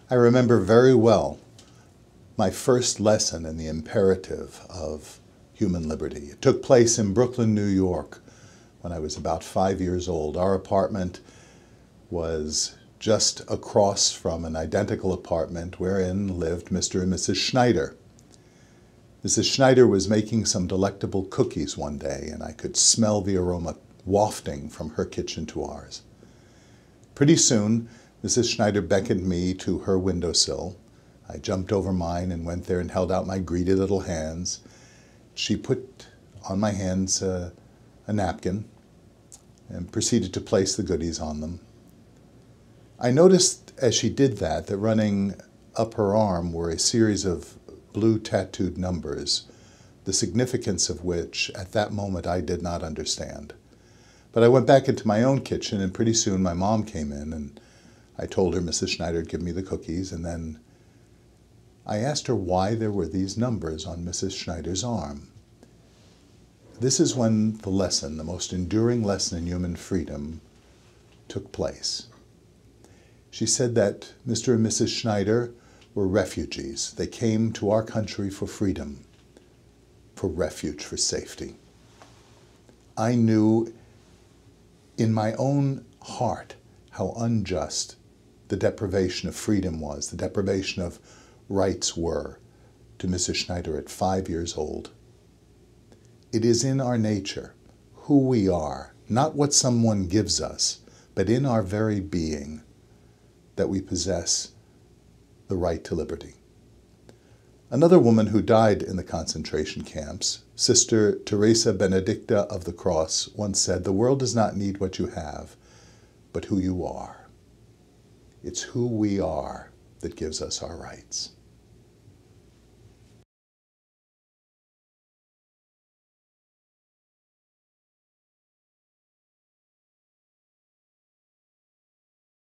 I remember very well my first lesson in the imperative of human liberty. It took place in Brooklyn, New York, when I was about 5 years old. Our apartment was just across from an identical apartment wherein lived Mr. and Mrs. Schneider. Mrs. Schneider was making some delectable cookies one day, and I could smell the aroma wafting from her kitchen to ours. Pretty soon, Mrs. Schneider beckoned me to her windowsill. I jumped over mine and went there and held out my greedy little hands. She put on my hands a napkin and proceeded to place the goodies on them. I noticed as she did that running up her arm were a series of blue tattooed numbers, the significance of which at that moment I did not understand. But I went back into my own kitchen, and pretty soon my mom came in, and I told her Mrs. Schneider would give me the cookies, and then I asked her why there were these numbers on Mrs. Schneider's arm. This is when the lesson, the most enduring lesson in human freedom, took place. She said that Mr. and Mrs. Schneider were refugees. They came to our country for freedom, for refuge, for safety. I knew in my own heart how unjust the deprivation of freedom was, the deprivation of rights were to Mrs. Schneider at 5 years old. It is in our nature, who we are, not what someone gives us, but in our very being, that we possess the right to liberty. Another woman who died in the concentration camps, Sister Teresa Benedicta of the Cross, once said, "The world does not need what you have, but who you are. It's who we are that gives us our rights."